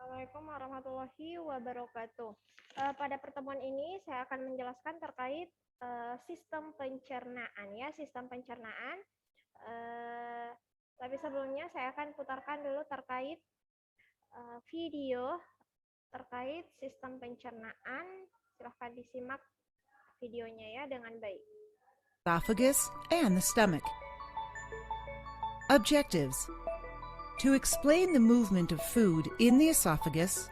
Assalamualaikum warahmatullahi wabarakatuh. Pada pertemuan ini saya akan menjelaskan terkait sistem pencernaan ya, sistem pencernaan. Tapi sebelumnya saya akan putarkan dulu terkait video terkait sistem pencernaan. Silahkan disimak videonya ya dengan baik. Esophagus and the stomach. Objectives: to explain the movement of food in the esophagus,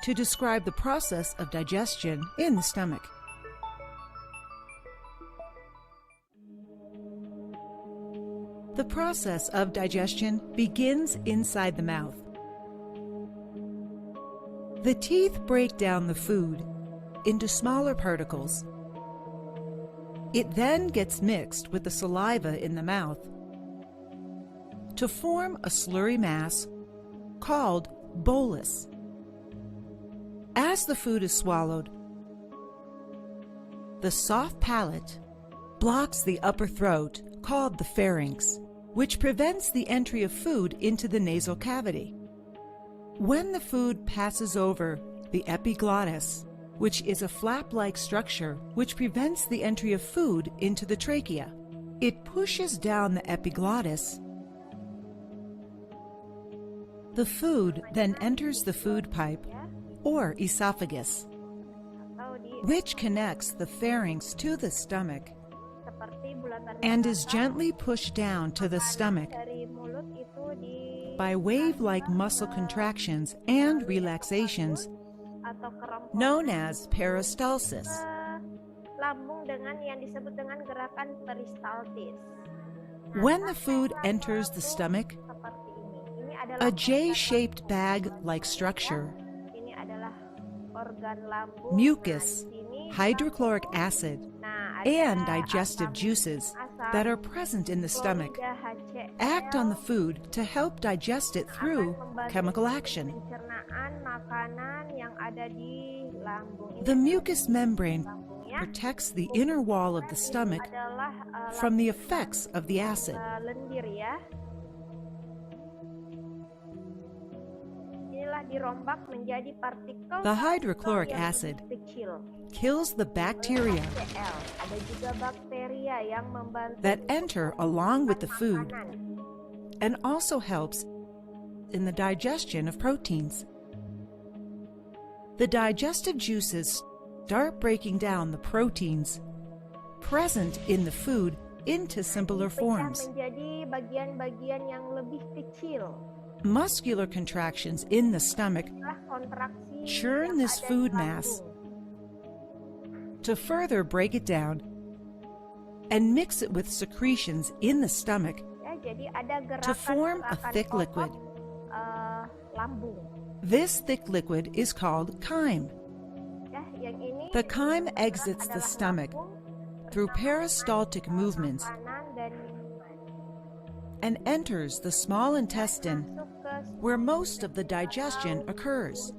to describe the process of digestion in the stomach. The process of digestion begins inside the mouth. The teeth break down the food into smaller particles. It then gets mixed with the saliva in the mouth to form a slurry mass called bolus. As the food is swallowed, the soft palate blocks the upper throat called the pharynx, which prevents the entry of food into the nasal cavity. When the food passes over the epiglottis, which is a flap-like structure which prevents the entry of food into the trachea, it pushes down the epiglottis. The food then enters the food pipe, or esophagus, which connects the pharynx to the stomach and is gently pushed down to the stomach by wave-like muscle contractions and relaxations known as peristalsis. Lambung dengan yang disebut dengan gerakan peristaltis. When the food enters the stomach, a J-shaped bag-like structure, mucus, hydrochloric acid, and digestive juices that are present in the stomach act on the food to help digest it through chemical action. The mucous membrane protects the inner wall of the stomach from the effects of the acid. The hydrochloric acid kills the bacteria that enter along with the food and also helps in the digestion of proteins. The digestive juices start breaking down the proteins present in the food into simpler forms. Muscular contractions in the stomach churn this food mass to further break it down and mix it with secretions in the stomach to form a thick liquid. This thick liquid is called chyme. The chyme exits the stomach through peristaltic movements and enters the small intestine where most of the digestion occurs.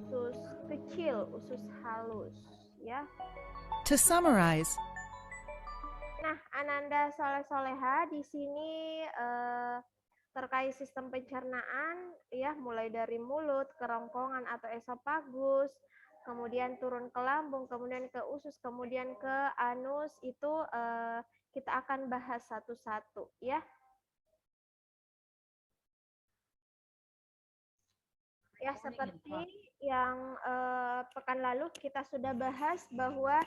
To summarize, nah, Ananda Soleh-Soleha di sini terkait sistem pencernaan ya, mulai dari mulut, kerongkongan atau esofagus, kemudian turun ke lambung, kemudian ke usus, kemudian ke anus, itu kita akan bahas satu-satu ya. Ya, seperti yang pekan lalu kita sudah bahas bahwa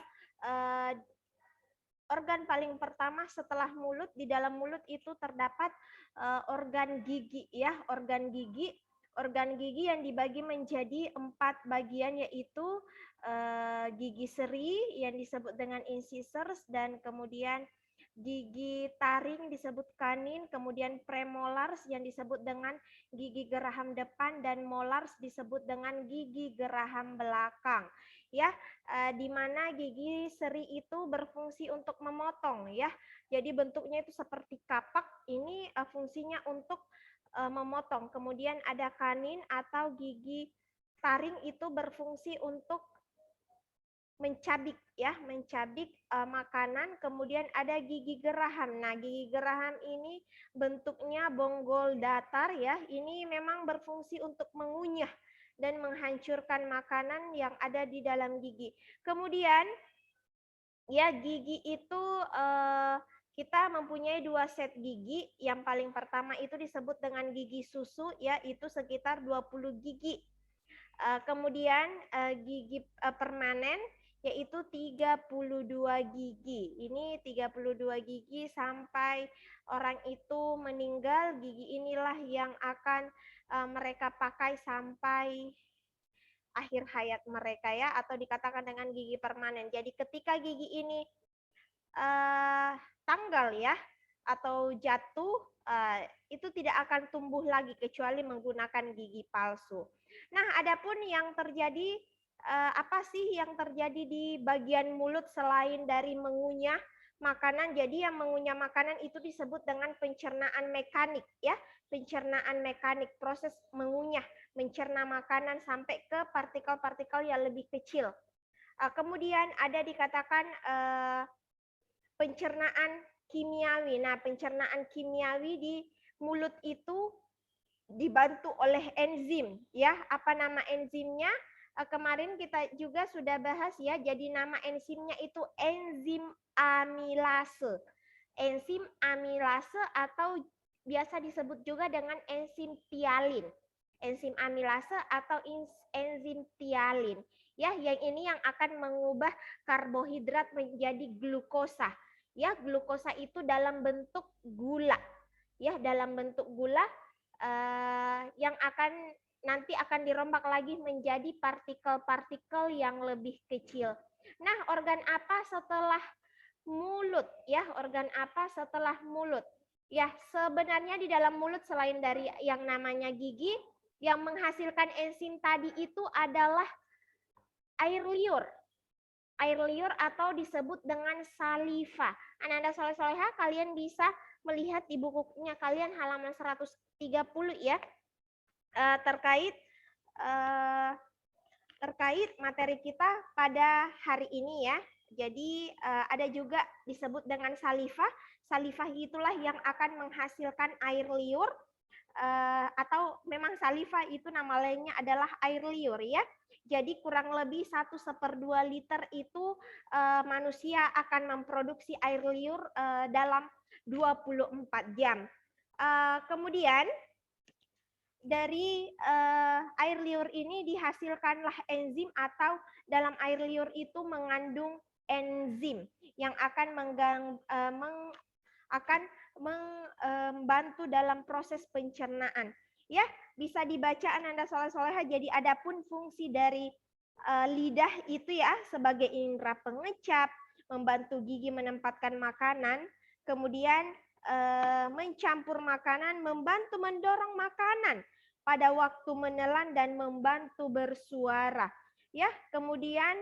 organ paling pertama setelah mulut, di dalam mulut itu terdapat organ gigi ya, organ gigi yang dibagi menjadi 4 bagian, yaitu gigi seri yang disebut dengan incisors, dan kemudian gigi taring disebut kanin, kemudian premolars yang disebut dengan gigi geraham depan, dan molars disebut dengan gigi geraham belakang ya. Di mana gigi seri itu berfungsi untuk memotong ya, jadi bentuknya itu seperti kapak, ini fungsinya untuk memotong. Kemudian ada kanin atau gigi taring, itu berfungsi untuk mencabik ya, mencabik makanan. Kemudian ada gigi geraham. Nah, gigi geraham ini bentuknya bonggol datar ya. Ini memang berfungsi untuk mengunyah dan menghancurkan makanan yang ada di dalam gigi. Kemudian ya gigi itu kita mempunyai 2 set gigi. Yang paling pertama itu disebut dengan gigi susu, ya, itu sekitar 20 gigi. Kemudian gigi permanen yaitu 32 gigi. Ini 32 gigi sampai orang itu meninggal, gigi inilah yang akan mereka pakai sampai akhir hayat mereka, ya, atau dikatakan dengan gigi permanen. Jadi ketika gigi ini tanggal, ya, atau jatuh, itu tidak akan tumbuh lagi kecuali menggunakan gigi palsu. Nah, adapun yang terjadi, apa sih yang terjadi di bagian mulut selain dari mengunyah makanan? Jadi yang mengunyah makanan itu disebut dengan pencernaan mekanik, ya, pencernaan mekanik, proses mengunyah, mencerna makanan sampai ke partikel-partikel yang lebih kecil. Kemudian ada dikatakan pencernaan kimiawi. Nah, pencernaan kimiawi di mulut itu dibantu oleh enzim, ya. Apa nama enzimnya? Kemarin kita juga sudah bahas, ya. Jadi nama enzimnya itu enzim amilase. Enzim amilase atau biasa disebut juga dengan enzim tialin. Enzim amilase atau enzim tialin. Ya, yang ini yang akan mengubah karbohidrat menjadi glukosa. Ya, glukosa itu dalam bentuk gula. Ya, dalam bentuk gula yang nanti akan dirombak lagi menjadi partikel-partikel yang lebih kecil. Nah, organ apa setelah mulut, ya? Organ apa setelah mulut? Ya, sebenarnya di dalam mulut selain dari yang namanya gigi, yang menghasilkan enzim tadi itu adalah air liur. Air liur atau disebut dengan saliva. Anak-anak soleh-soleha, kalian bisa melihat di bukunya kalian halaman 130, ya, terkait materi kita pada hari ini, ya. Jadi ada juga disebut dengan saliva. Saliva itulah yang akan menghasilkan air liur, atau memang saliva itu nama lainnya adalah air liur, ya. Jadi kurang lebih 1/2 liter itu manusia akan memproduksi air liur dalam 24 jam. Kemudian dari air liur ini dihasilkanlah enzim, atau dalam air liur itu mengandung enzim yang akan membantu dalam proses pencernaan. Ya, bisa dibaca anak-anak soleh-soleha. Jadi adapun fungsi dari lidah itu, ya, sebagai indera pengecap, membantu gigi menempatkan makanan, kemudian mencampur makanan, membantu mendorong makanan pada waktu menelan dan membantu bersuara. Ya, kemudian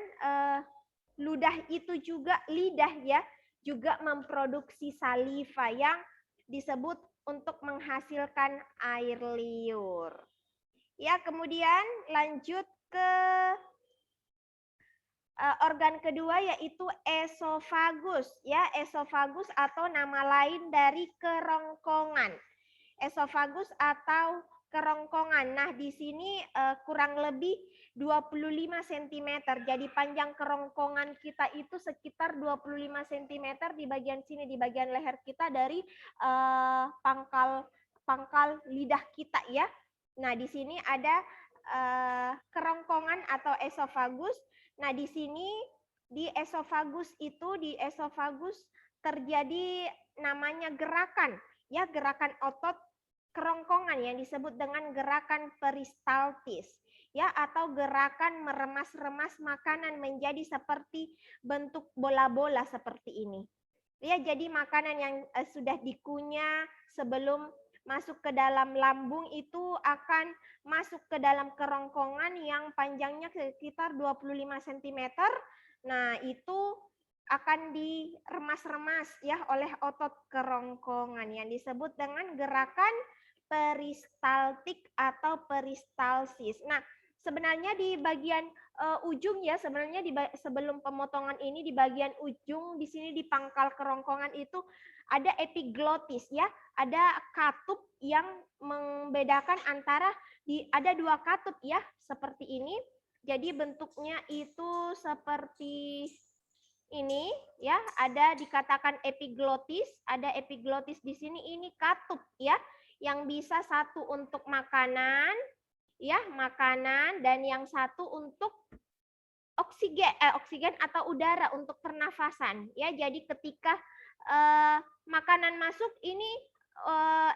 lidah, ya, juga memproduksi saliva yang disebut untuk menghasilkan air liur. Ya, kemudian lanjut ke organ kedua, yaitu esofagus, ya. Esofagus atau nama lain dari kerongkongan. Esofagus atau kerongkongan. Nah, di sini kurang lebih 25 cm. Jadi panjang kerongkongan kita itu sekitar 25 cm di bagian sini, di bagian leher kita, dari pangkal lidah kita, ya. Nah, di sini ada kerongkongan atau esofagus. Nah, di sini di esofagus terjadi namanya gerakan, ya, gerakan otot kerongkongan yang disebut dengan gerakan peristaltis, ya, atau gerakan meremas-remas makanan menjadi seperti bentuk bola-bola seperti ini. Ya, jadi makanan yang sudah dikunyah sebelum masuk ke dalam lambung itu akan masuk ke dalam kerongkongan yang panjangnya sekitar 25 cm. Nah, itu akan diremas-remas, ya, oleh otot kerongkongan yang disebut dengan gerakan peristaltik atau peristalsis. Nah, sebenarnya di bagian ujung, ya, sebenarnya sebelum pemotongan ini di bagian ujung di sini di pangkal kerongkongan itu ada epiglotis ya, ada katup yang membedakan antara ada dua katup ya, seperti ini. Jadi bentuknya itu seperti ini ya, ada dikatakan epiglotis, ada epiglotis di sini, ini katup ya, yang bisa satu untuk makanan ya, makanan, dan yang satu untuk oksigen atau udara untuk pernafasan ya. Jadi ketika makanan masuk ini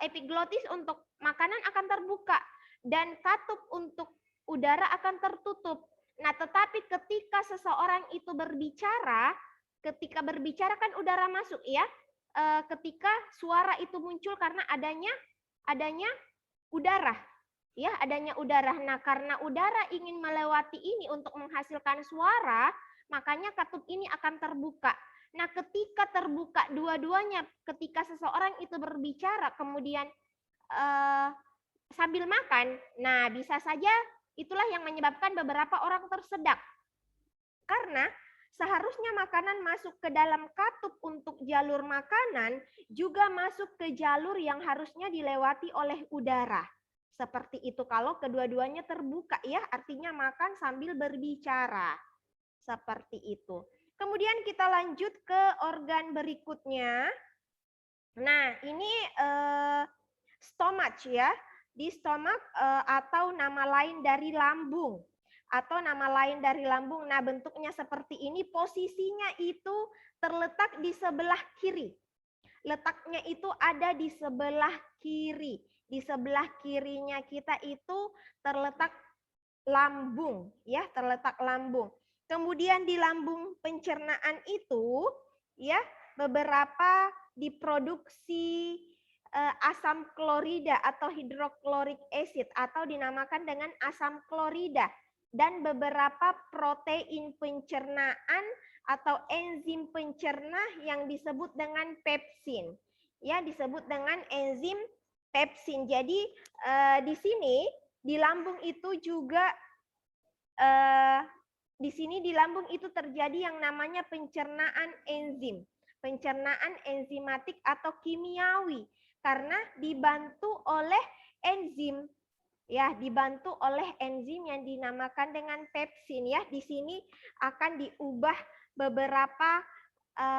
epiglotis untuk makanan akan terbuka dan katup untuk udara akan tertutup. Nah, tetapi ketika seseorang itu berbicara, ketika berbicara kan udara masuk ya. Ketika suara itu muncul karena adanya udara. Ya, adanya udara. Nah, karena udara ingin melewati ini untuk menghasilkan suara, makanya katup ini akan terbuka. Nah, ketika terbuka dua-duanya, ketika seseorang itu berbicara, kemudian sambil makan, nah bisa saja itulah yang menyebabkan beberapa orang tersedak. Karena seharusnya makanan masuk ke dalam katup untuk jalur makanan, juga masuk ke jalur yang harusnya dilewati oleh udara. Seperti itu kalau kedua-duanya terbuka ya, artinya makan sambil berbicara. Seperti itu. Kemudian kita lanjut ke organ berikutnya. Nah, ini stomach ya. Di stomach atau nama lain dari lambung. Atau nama lain dari lambung. Nah, bentuknya seperti ini. Posisinya itu terletak di sebelah kiri. Letaknya itu ada di sebelah kiri. Di sebelah kirinya kita itu terletak lambung, ya, terletak lambung. Kemudian di lambung pencernaan itu, ya, beberapa diproduksi asam klorida atau hidroklorik acid atau dinamakan dengan asam klorida, dan beberapa protein pencernaan atau enzim pencerna yang disebut dengan pepsin. Ya, disebut dengan enzim pepsin. Jadi di sini di lambung itu juga di sini di lambung itu terjadi yang namanya pencernaan enzim. Pencernaan enzimatik atau kimiawi karena dibantu oleh enzim. Ya, dibantu oleh enzim yang dinamakan dengan pepsin ya. Di sini akan diubah beberapa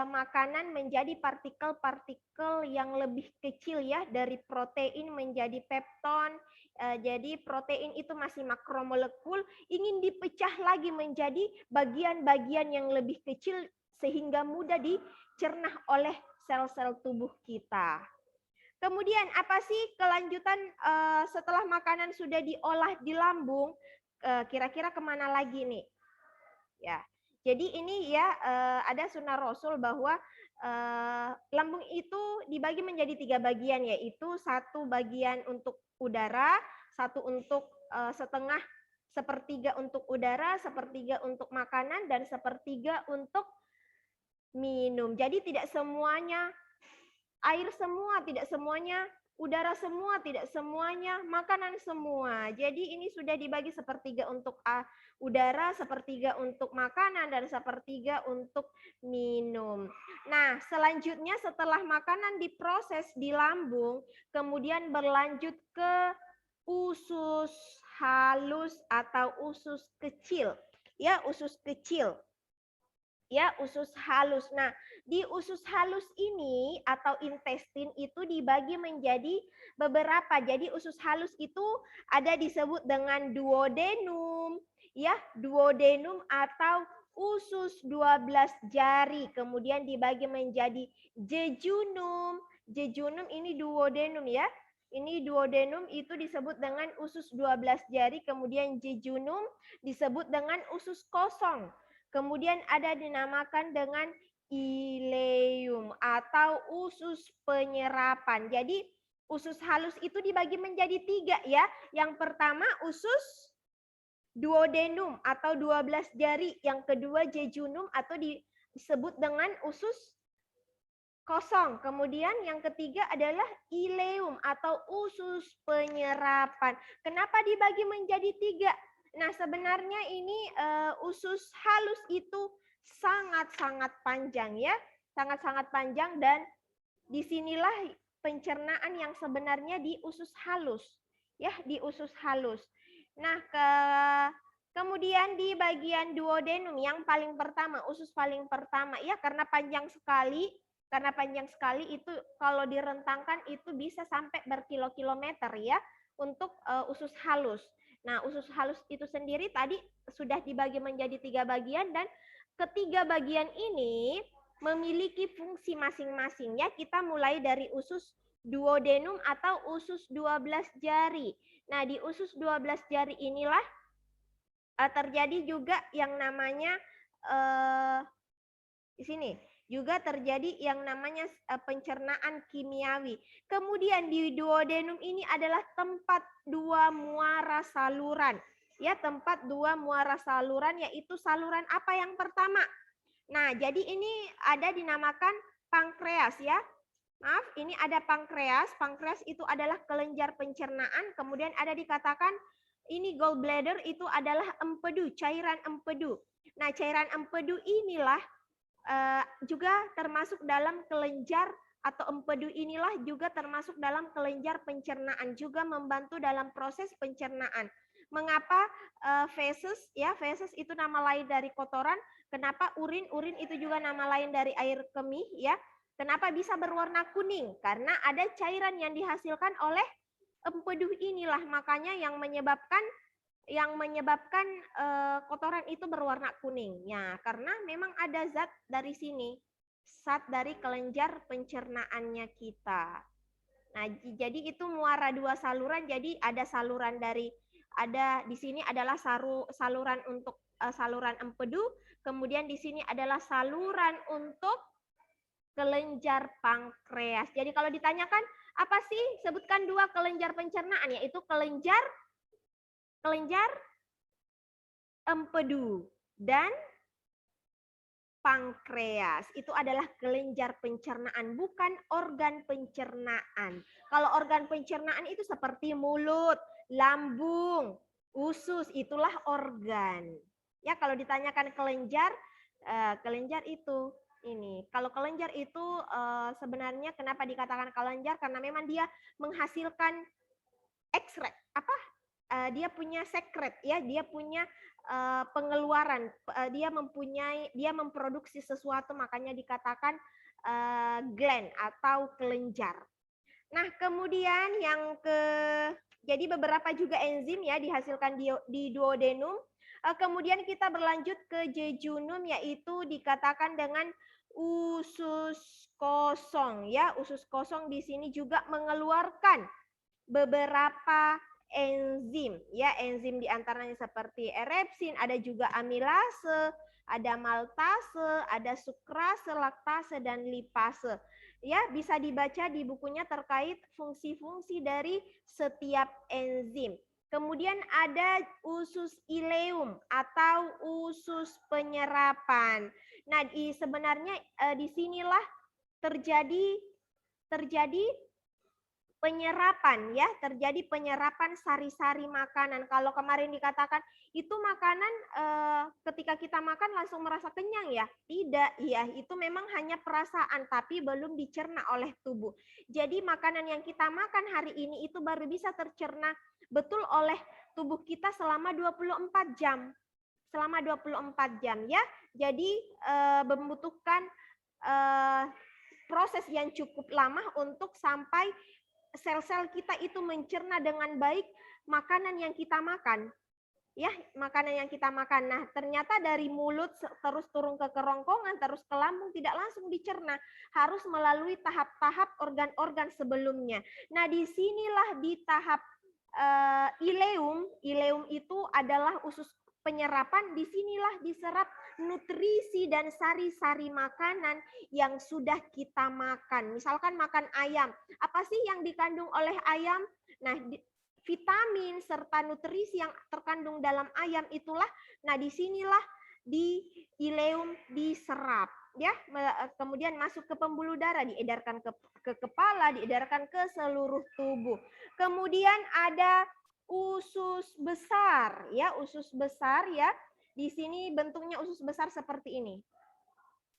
makanan menjadi partikel-partikel yang lebih kecil ya, dari protein menjadi pepton. Jadi protein itu masih makromolekul, ingin dipecah lagi menjadi bagian-bagian yang lebih kecil sehingga mudah dicerna oleh sel-sel tubuh kita. Kemudian apa sih kelanjutan setelah makanan sudah diolah di lambung, kira-kira kemana lagi nih? Ya, jadi ini ya ada sunnah Rasul bahwa lambung itu dibagi menjadi 3 bagian, yaitu 1 bagian untuk udara, 1 untuk setengah, sepertiga untuk udara, sepertiga untuk makanan, dan sepertiga untuk minum. Jadi tidak semuanya air semua, tidak semuanya udara semua, tidak semuanya makanan semua. Jadi ini sudah dibagi sepertiga untuk udara, sepertiga untuk makanan, dan sepertiga untuk minum. Nah, selanjutnya setelah makanan diproses di lambung, kemudian berlanjut ke usus halus atau usus kecil. Ya, usus kecil. Ya, usus halus. Nah, di usus halus ini atau intestin itu dibagi menjadi beberapa. Jadi usus halus itu ada disebut dengan duodenum, ya, duodenum atau usus 12 jari. Kemudian dibagi menjadi jejunum. Jejunum ini duodenum ya. Ini duodenum itu disebut dengan usus 12 jari, kemudian jejunum disebut dengan usus kosong. Kemudian ada dinamakan dengan ileum atau usus penyerapan. Jadi usus halus itu dibagi menjadi 3 ya. Yang pertama usus duodenum atau 12 jari. Yang kedua jejunum atau disebut dengan usus kosong. Kemudian yang ketiga adalah ileum atau usus penyerapan. Kenapa dibagi menjadi 3? Nah, sebenarnya ini usus halus itu sangat-sangat panjang ya. Sangat-sangat panjang dan disinilah pencernaan yang sebenarnya di usus halus, ya, di usus halus. Nah, kemudian di bagian duodenum yang paling pertama, usus paling pertama, ya, karena panjang sekali itu kalau direntangkan itu bisa sampai berkilo-kilometer, ya, untuk usus halus. Nah, usus halus itu sendiri tadi sudah dibagi menjadi 3 bagian, dan ketiga bagian ini memiliki fungsi masing-masing, ya. Kita mulai dari usus duodenum atau usus 12 jari. Nah, di usus 12 jari inilah terjadi juga yang namanya di sini juga terjadi yang namanya pencernaan kimiawi. Kemudian di duodenum ini adalah tempat 2 muara saluran. Ya, tempat 2 muara saluran, yaitu saluran apa yang pertama? Nah, jadi ini ada dinamakan pankreas, ya. Maaf, ini ada pankreas. Pankreas itu adalah kelenjar pencernaan. Kemudian ada dikatakan ini gallbladder itu adalah empedu, cairan empedu. Nah, cairan empedu inilah juga termasuk dalam kelenjar, atau empedu inilah juga termasuk dalam kelenjar pencernaan, juga membantu dalam proses pencernaan. Mengapa feses, ya, feses itu nama lain dari kotoran. Kenapa urin itu juga nama lain dari air kemih, ya. Kenapa bisa berwarna kuning? Karena ada cairan yang dihasilkan oleh empedu inilah, makanya yang menyebabkan kotoran itu berwarna kuning. Ya, karena memang ada zat dari sini, zat dari kelenjar pencernaannya kita. Nah, jadi itu muara 2 saluran. Jadi ada saluran di sini adalah saluran untuk saluran empedu, kemudian di sini adalah saluran untuk kelenjar pankreas. Jadi kalau ditanyakan apa sih, sebutkan 2 kelenjar pencernaan, yaitu kelenjar empedu dan pankreas. Itu adalah kelenjar pencernaan, bukan organ pencernaan. Kalau organ pencernaan itu seperti mulut, lambung, usus, itulah organ. Ya, kalau ditanyakan kelenjar itu ini. Kalau kelenjar itu sebenarnya kenapa dikatakan kelenjar? Karena memang dia menghasilkan ekstrak, dia punya sekret, ya, dia punya pengeluaran, dia memproduksi sesuatu, makanya dikatakan gland atau kelenjar. Nah, kemudian jadi beberapa juga enzim, ya, dihasilkan di duodenum. Kemudian kita berlanjut ke jejunum, yaitu dikatakan dengan usus kosong, ya. Usus kosong di sini juga mengeluarkan beberapa enzim, ya, enzim diantaranya seperti erepsin, ada juga amilase, ada maltase, ada sukrase, laktase, dan lipase. Ya, bisa dibaca di bukunya terkait fungsi-fungsi dari setiap enzim. Kemudian ada usus ileum atau usus penyerapan. Nah, sebenarnya disinilah terjadi penyerapan, ya, terjadi penyerapan sari-sari makanan. Kalau kemarin dikatakan itu makanan ketika kita makan langsung merasa kenyang, ya, tidak, ya, itu memang hanya perasaan tapi belum dicerna oleh tubuh. Jadi makanan yang kita makan hari ini itu baru bisa tercerna betul oleh tubuh kita selama 24 jam. Selama 24 jam, ya. Jadi membutuhkan proses yang cukup lama untuk sampai sel-sel kita itu mencerna dengan baik makanan yang kita makan. Ya, makanan yang kita makan. Nah, ternyata dari mulut terus turun ke kerongkongan, terus ke lambung, tidak langsung dicerna. Harus melalui tahap-tahap organ-organ sebelumnya. Nah, disinilah di tahap ileum. Ileum itu adalah usus penyerapan. Disinilah diserap nutrisi dan sari-sari makanan yang sudah kita makan. Misalkan makan ayam. Apa sih yang dikandung oleh ayam? Nah, vitamin serta nutrisi yang terkandung dalam ayam itulah, nah disinilah di ileum diserap, ya, kemudian masuk ke pembuluh darah, diedarkan ke kepala, diedarkan ke seluruh tubuh. Kemudian ada usus besar, ya, usus besar, ya. Di sini bentuknya usus besar seperti ini.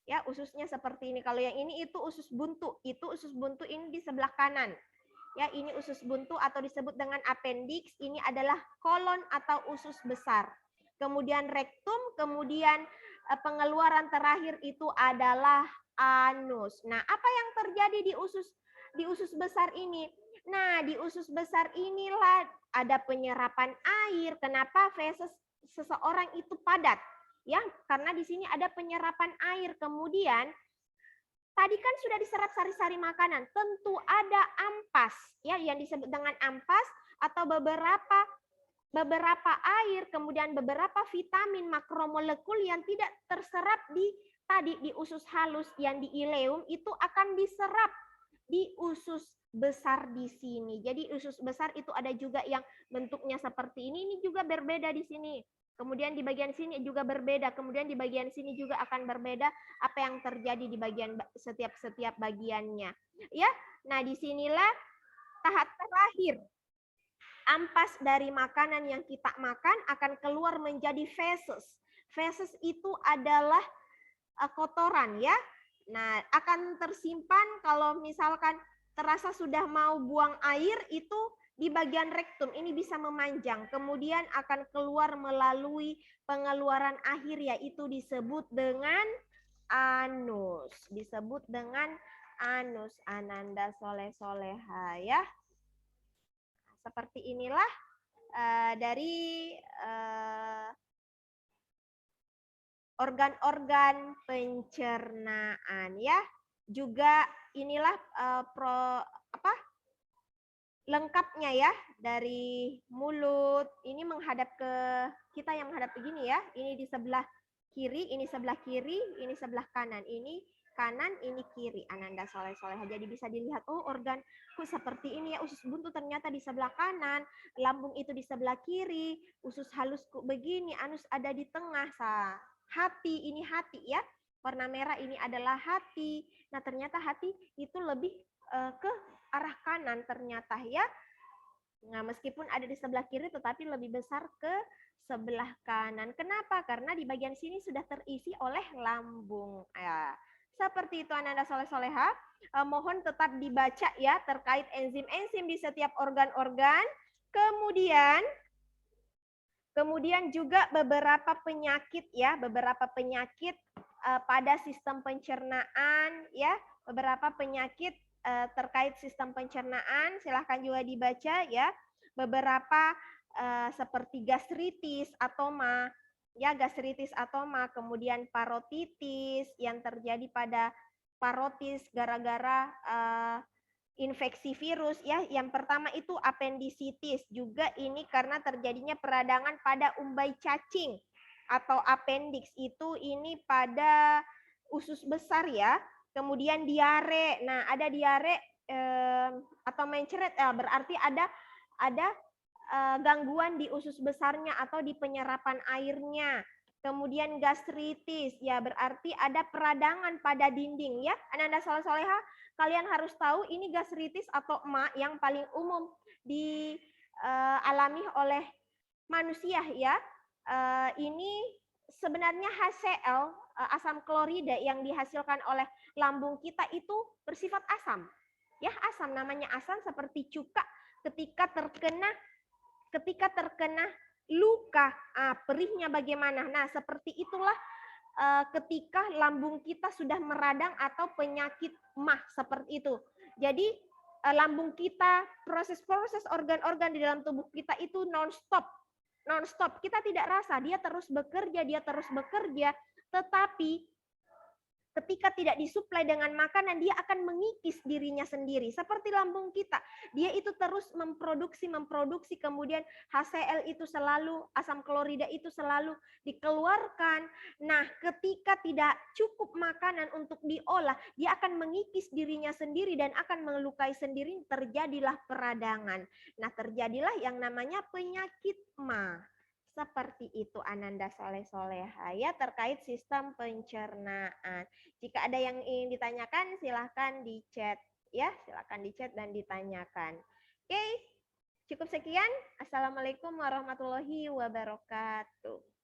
Ya, ususnya seperti ini. Kalau yang ini itu usus buntu. Itu usus buntu ini di sebelah kanan. Ya, ini usus buntu atau disebut dengan appendix. Ini adalah kolon atau usus besar. Kemudian rektum, kemudian pengeluaran terakhir itu adalah anus. Nah, apa yang terjadi di usus besar ini? Nah, di usus besar inilah ada penyerapan air. Kenapa feses seseorang itu padat? Ya, karena di sini ada penyerapan air. Kemudian tadi kan sudah diserap sari-sari makanan, tentu ada ampas ya yang disebut dengan ampas atau beberapa air, kemudian beberapa vitamin makromolekul yang tidak terserap di usus halus yang di ileum itu akan diserap di usus besar di sini. Jadi usus besar itu ada juga yang bentuknya seperti ini juga berbeda di sini. Kemudian di bagian sini juga berbeda, kemudian di bagian sini juga akan berbeda apa yang terjadi di bagian setiap bagiannya. Ya, nah disinilah tahap terakhir. Ampas dari makanan yang kita makan akan keluar menjadi feses. Feses itu adalah kotoran ya. Nah, akan tersimpan kalau misalkan terasa sudah mau buang air itu di bagian rektum ini bisa memanjang, kemudian akan keluar melalui pengeluaran akhir yaitu disebut dengan anus. Disebut dengan anus. Ananda soleh soleha ya. Seperti inilah dari organ-organ pencernaan ya. Juga inilah lengkapnya ya, dari mulut ini menghadap ke kita yang menghadap begini ya. Ini di sebelah kiri, ini sebelah kiri, ini sebelah kanan. Ini kanan, ini kiri. Ananda soleh soleha. Jadi bisa dilihat, oh organku seperti ini ya. Usus buntu ternyata di sebelah kanan, lambung itu di sebelah kiri, usus halusku begini, anus ada di tengah. Hati, ini hati ya. Warna merah ini adalah hati. Nah ternyata hati itu lebih ke arah kanan ternyata ya. Nah, meskipun ada di sebelah kiri tetapi lebih besar ke sebelah kanan. Kenapa? Karena di bagian sini sudah terisi oleh lambung. Ya. Seperti itu Ananda soleh soleha. Mohon tetap dibaca ya terkait enzim-enzim di setiap organ-organ. Kemudian juga beberapa penyakit ya, beberapa penyakit pada sistem pencernaan ya, beberapa penyakit terkait sistem pencernaan, silahkan juga dibaca ya. Beberapa seperti gastritis atoma, ya gastritis atoma, kemudian parotitis yang terjadi pada parotis gara-gara infeksi virus ya. Yang pertama itu appendicitis, juga ini karena terjadinya peradangan pada umbai cacing atau appendix itu ini pada usus besar ya. Kemudian diare. Nah, ada diare atau mencret berarti ada gangguan di usus besarnya atau di penyerapan airnya. Kemudian gastritis ya berarti ada peradangan pada dinding ya. Ananda soleh soleha, kalian harus tahu ini gastritis atau ema yang paling umum dialami oleh manusia ya. Ini sebenarnya HCl, asam klorida yang dihasilkan oleh lambung kita itu bersifat asam. Ya, asam, namanya asam seperti cuka ketika terkena luka, perihnya bagaimana. Nah, seperti itulah ketika lambung kita sudah meradang atau penyakit mah seperti itu. Jadi lambung kita, proses-proses organ-organ di dalam tubuh kita itu non-stop. Kita tidak rasa, dia terus bekerja, tetapi ketika tidak disuplai dengan makanan, dia akan mengikis dirinya sendiri. Seperti lambung kita, dia itu terus memproduksi, kemudian HCl itu selalu, asam klorida itu selalu dikeluarkan. Nah, ketika tidak cukup makanan untuk diolah, dia akan mengikis dirinya sendiri dan akan melukai sendiri, terjadilah peradangan. Nah, terjadilah yang namanya penyakit mah. Seperti itu Ananda soleh soleha ya terkait sistem pencernaan. Jika ada yang ingin ditanyakan silahkan di chat ya, silahkan di chat dan ditanyakan. Oke, cukup sekian. Assalamualaikum warahmatullahi wabarakatuh.